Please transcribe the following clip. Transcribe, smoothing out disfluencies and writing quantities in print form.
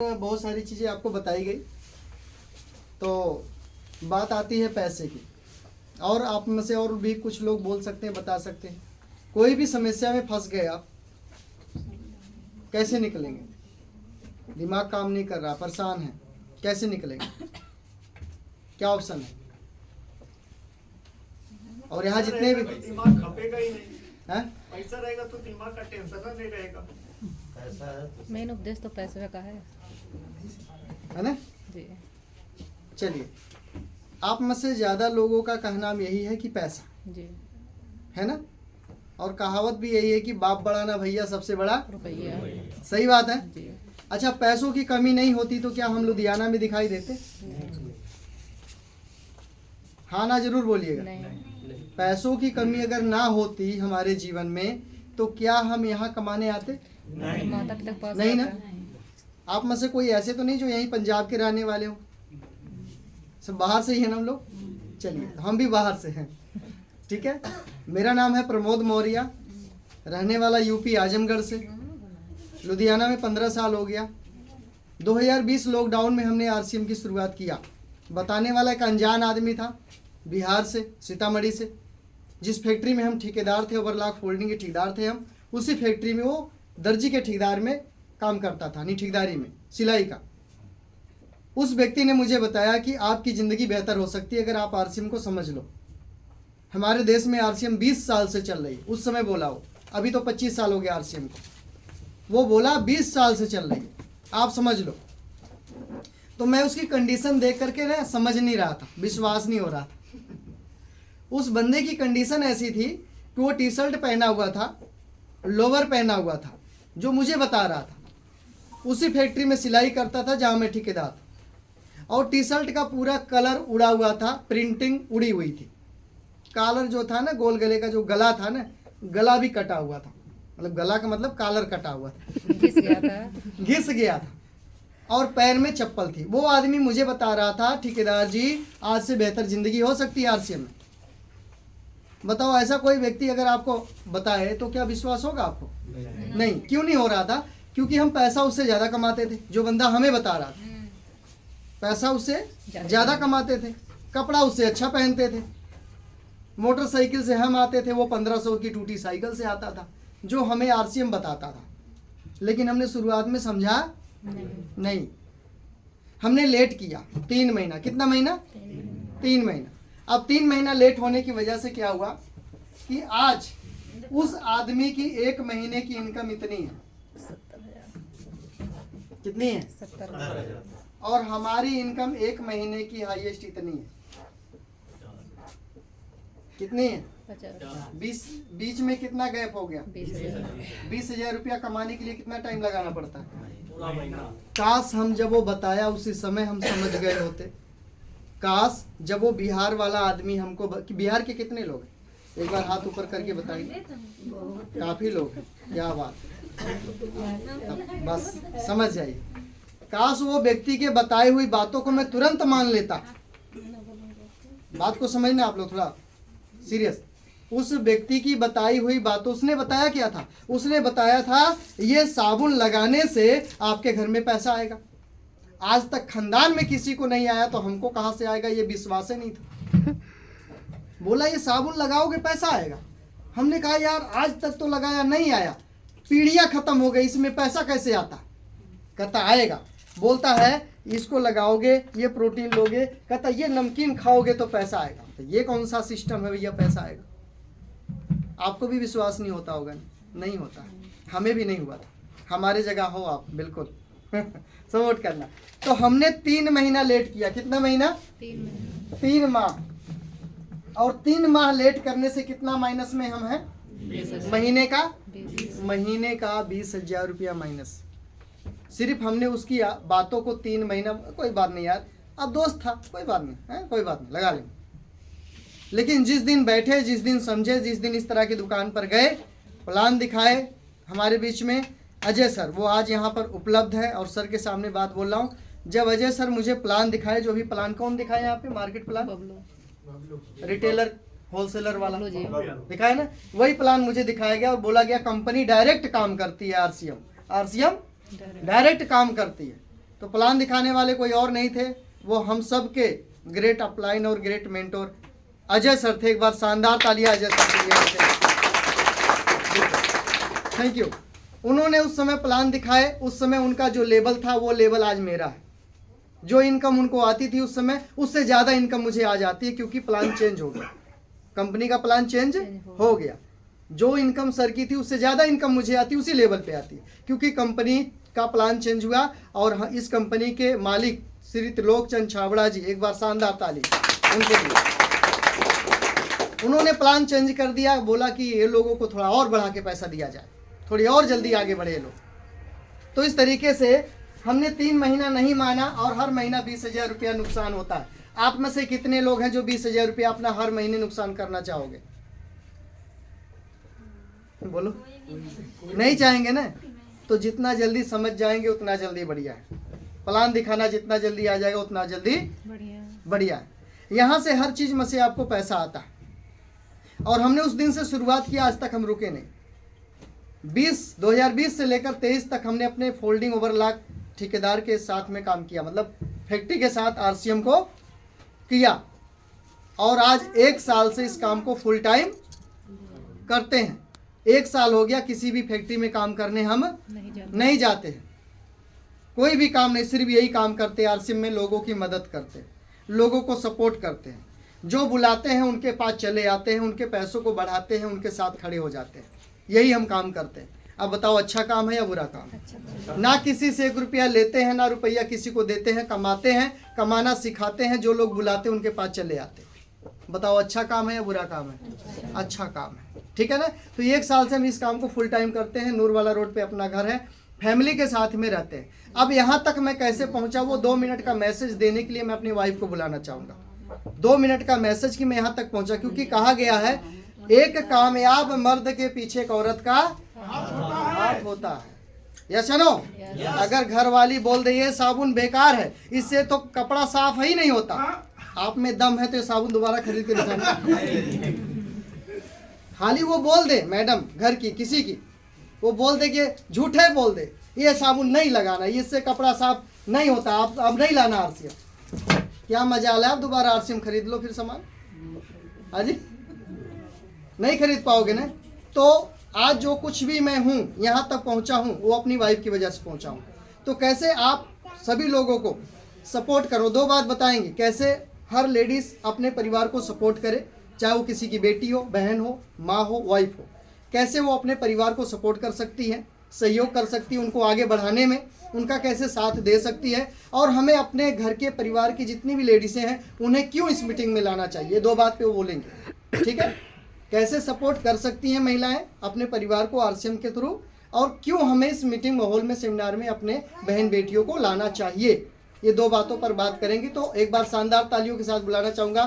बहुत सारी चीज़ें आपको बताई गई। तो बात आती है पैसे की, और आप में से और भी कुछ लोग बोल सकते हैं, बता सकते हैं। कोई भी समस्या में फंस गए आप, कैसे निकलेंगे? दिमाग काम नहीं कर रहा, परेशान है, कैसे निकलेंगे? क्या ऑप्शन है? और यहाँ जितने भी दिमाग खपेगा ही नहीं हैं, पैसा रहेगा तो दिमाग का टेंशन नहीं रहेगा। मेन उद्देश्य तो पैसे का है ना जी। चलिए, आप में से ज़्यादा लोगों का कहना यही है कि पैसा जी है ना, और कहावत भी यही है कि बाप बड़ा ना भैया, सबसे बड़ा रुपया सही बात है। जी। अच्छा, पैसों की कमी नहीं होती तो क्या हम लुधियाना में दिखाई देते? हाँ ना जरूर बोलिएगा। नहीं पैसों की कमी अगर ना होती हमारे जीवन में तो क्या हम यहाँ कमाने आते? माता पिता के पास नहीं ना। रहता आप में से कोई ऐसे तो नहीं जो यहीं पंजाब के रहने वाले हो? सब बाहर से ही हैं ना हम लोग। चलिए, हम भी बाहर से हैं, ठीक है। मेरा नाम है प्रमोद मौर्य, रहने वाला यूपी आजमगढ़ से। लुधियाना में 15 साल हो गया। 2020 लॉकडाउन में हमने आरसीएम की शुरुआत किया। बताने वाला एक अनजान आदमी था, बिहार से, सीतामढ़ी से। जिस फैक्ट्री में हम ठेकेदार थे, ओवरलॉक फोल्डिंग के ठेकेदार थे हम, उसी फैक्ट्री में वो दर्जी के ठेकेदार में काम करता था, नहीं ठेकेदारी में, सिलाई का। उस व्यक्ति ने मुझे बताया कि आपकी ज़िंदगी बेहतर हो सकती है अगर आप आरसीएम को समझ लो। हमारे देश में आरसीएम 20 साल से चल रही है, उस समय बोला वो, अभी तो 25 साल हो गया आरसीएम को। वो बोला 20 साल से चल रही है, आप समझ लो। तो मैं उसकी कंडीशन देख करके ना समझ नहीं रहा था, विश्वास नहीं हो रहा था। उस बंदे की कंडीशन ऐसी थी कि वो टी शर्ट पहना हुआ था, लोवर पहना हुआ था, जो मुझे बता रहा था। उसी फैक्ट्री में सिलाई करता था जहाँ मैं ठेकेदार था, और टी शर्ट का पूरा कलर उड़ा हुआ था, प्रिंटिंग उड़ी हुई थी। कॉलर जो था ना, गोल गले का जो गला था ना, गला भी कटा हुआ था, मतलब गला का मतलब कॉलर कटा हुआ था, घिस गया था घिस गया था। और पैर में चप्पल थी। वो आदमी मुझे बता रहा था, ठेकेदार जी आज से बेहतर जिंदगी हो सकती है आरसीएम में। बताओ, ऐसा कोई व्यक्ति अगर आपको बताए तो क्या विश्वास होगा आपको? नहीं। क्यों नहीं हो रहा था? क्योंकि हम पैसा उससे ज़्यादा कमाते थे। जो बंदा हमें बता रहा था, पैसा उससे ज़्यादा कमाते थे, कपड़ा उससे अच्छा पहनते थे, मोटरसाइकिल से हम आते थे, वो 1500 की टूटी साइकिल से आता था, जो हमें आरसीएम बताता था। लेकिन हमने शुरुआत में समझा नहीं। हमने लेट किया 3 महीना। कितना महीना? 3 महीना। अब 3 महीना लेट होने की वजह से क्या हुआ कि आज उस आदमी की 1 महीने की इनकम इतनी है। 70,000 कितनी है? 70,000 और हमारी इनकम 1 महीने की हाईएस्ट इतनी है। कितनी है? 50 बीच में कितना गैप हो गया? 20,000 20,000 रुपया कमाने के लिए कितना टाइम लगाना पड़ता है? काश हम जब वो बताया उसी समय हम समझ गए होते। काश जब वो बिहार वाला आदमी हमको कि बिहार के कितने लोग हैं? एक बार हाथ ऊपर करके बताइए। काफी लोग हैं। क्या बात, बस समझ जाइए। काश वो व्यक्ति के बताई हुई बातों को मैं तुरंत मान लेता। बात को समझना आप लोग, थोड़ा सीरियस। उस व्यक्ति की बताई हुई बातों, उसने बताया क्या था? उसने बताया था ये साबुन लगाने से आपके घर में पैसा आएगा। आज तक खानदान में किसी को नहीं आया तो हमको कहाँ से आएगा? ये विश्वास ही नहीं था। बोला ये साबुन लगाओगे पैसा आएगा। हमने कहा यार आज तक तो लगाया नहीं आया, पीढ़ियाँ खत्म हो गई, इसमें पैसा कैसे आता? कहता आएगा। बोलता है इसको लगाओगे, ये प्रोटीन लोगे, कहता ये नमकीन खाओगे तो पैसा आएगा। तो ये कौन सा सिस्टम है भैया, पैसा आएगा? आपको भी विश्वास नहीं होता होगा? नहीं होता, हमें भी नहीं हुआ था। हमारे जगह हो आप, बिल्कुल सपोर्ट करना। तो हमने 3 महीना लेट किया। कितना महीना? 3 माह। और 3 माह लेट करने से कितना माइनस में हम हैं? महीने का 20,000 रुपया माइनस। सिर्फ हमने उसकी बातों को 3 महीना, कोई बात नहीं यार, अब दोस्त था, कोई बात नहीं है, कोई बात नहीं, लगा लेंगे। लेकिन जिस दिन बैठे, जिस दिन समझे, जिस दिन इस तरह की दुकान पर गए, प्लान दिखाए हमारे बीच में अजय सर, वो आज यहाँ पर उपलब्ध है और सर के सामने बात बोल रहा हूँ। जब अजय सर मुझे प्लान दिखाए, जो भी प्लान कौन दिखाए यहाँ पे? मार्केट प्लान, रिटेलर होलसेलर वाला दिखाया ना, वही प्लान मुझे दिखाया गया और बोला गया कंपनी डायरेक्ट काम करती है। आरसीएम डायरेक्ट काम करती है। तो प्लान दिखाने वाले कोई और नहीं थे, वो हम सब के ग्रेट अपलाइन और ग्रेट मेंटोर अजय सर थे। एक बार शानदार तालियां अजय सर के लिए। Thank you. उन्होंने उस समय प्लान दिखाए, उस समय उनका जो लेवल था वो लेवल आज मेरा है। जो इनकम उनको आती थी उस समय, उससे ज़्यादा इनकम मुझे आज आती है, क्योंकि प्लान चेंज हो गया, कंपनी का प्लान चेंज हो गया। जो इनकम सर की थी उससे ज़्यादा इनकम मुझे आती, उसी लेवल पे आती है, क्योंकि कंपनी का प्लान चेंज हुआ। और इस कंपनी के मालिक श्री त्रिलोकचंद छाबड़ा जी, एक बार शानदार ताली उनके लिए। उन्होंने प्लान चेंज कर दिया, बोला कि ये लोगों को थोड़ा और बढ़ा के पैसा दिया जाए, थोड़ी और जल्दी आगे बढ़े लोग। तो इस तरीके से हमने 3 महीना नहीं माना और हर महीना 20,000 रुपया नुकसान होता है। आप में से कितने लोग हैं जो 20,000 रुपया अपना हर महीने नुकसान करना चाहोगे? बोलो, नहीं चाहेंगे ना? तो जितना जल्दी समझ जाएंगे उतना जल्दी बढ़िया है। प्लान दिखाना जितना जल्दी आ जाएगा उतना जल्दी बढ़िया है। यहाँ से हर चीज़ में से आपको पैसा आता है, और हमने उस दिन से शुरुआत किया, आज तक हम रुके नहीं। 2020 से लेकर 23 तक हमने अपने फोल्डिंग ओवरलॉक ठेकेदार के साथ में काम किया, मतलब फैक्ट्री के साथ RCM को किया, और आज 1 साल से इस काम को फुल टाइम करते हैं। 1 साल हो गया, किसी भी फैक्ट्री में काम करने हम नहीं जाते हैं, कोई भी काम नहीं, सिर्फ यही काम करते हैं। RCM में लोगों की मदद करते हैं, लोगों को सपोर्ट करते हैं, जो बुलाते हैं उनके पास चले आते हैं, उनके पैसों को बढ़ाते हैं, उनके साथ खड़े हो जाते हैं। यही हम काम करते हैं। अब बताओ, अच्छा काम है या बुरा काम है? ना किसी से 1 रुपया लेते हैं, ना रुपया किसी को देते हैं, कमाते हैं, कमाना सिखाते हैं, जो लोग बुलाते हैं उनके पास चले आते हैं। बताओ, अच्छा काम है या बुरा काम है? अच्छा काम है, ठीक है ना? तो 1 साल से हम इस काम को फुल टाइम करते हैं। नूरवाला रोड पे अपना घर है, फैमिली के साथ में रहते हैं। अब यहाँ तक मैं कैसे पहुँचा, वो 2 मिनट का मैसेज देने के लिए मैं अपनी वाइफ को बुलाना चाहूँगा। 2 मिनट का मैसेज कि मैं यहाँ तक पहुँचा, क्योंकि कहा गया है एक कामयाब मर्द के पीछे एक औरत का हाथ होता है। Yes no? अगर घर वाली बोल दे ये साबुन बेकार है, इससे तो कपड़ा साफ ही नहीं होता, आप में दम है तो ये साबुन दोबारा खरीद के दिखाना। खाली वो बोल दे, मैडम घर की किसी की, वो बोल दे कि झूठे बोल दे ये साबुन नहीं लगाना, इससे कपड़ा साफ नहीं होता, आप अब नहीं लाना RCM। क्या मजाल है, आप दोबारा RCM खरीद लो फिर सामान। हाँ जी, नहीं खरीद पाओगे ना? तो आज जो कुछ भी मैं हूँ, यहाँ तक पहुँचा हूँ, वो अपनी वाइफ की वजह से पहुँचा हूँ। तो कैसे आप सभी लोगों को सपोर्ट करो, 2 बात बताएंगे कैसे हर लेडीज़ अपने परिवार को सपोर्ट करे, चाहे वो किसी की बेटी हो, बहन हो, माँ हो, वाइफ हो। कैसे वो अपने परिवार को सपोर्ट कर सकती है, सहयोग कर सकती है, उनको आगे बढ़ाने में उनका कैसे साथ दे सकती है, और हमें अपने घर के परिवार की जितनी भी लेडीज़ें हैं उन्हें क्यों इस मीटिंग में लाना चाहिए। 2 बात पे वो बोलेंगे, ठीक है? कैसे सपोर्ट कर सकती हैं महिलाएं अपने परिवार को RCM के थ्रू, और क्यों हमें इस मीटिंग माहौल में, सेमिनार में अपने बहन बेटियों को लाना चाहिए। ये 2 बातों पर बात करेंगे। तो एक बार शानदार तालियों के साथ बुलाना चाहूँगा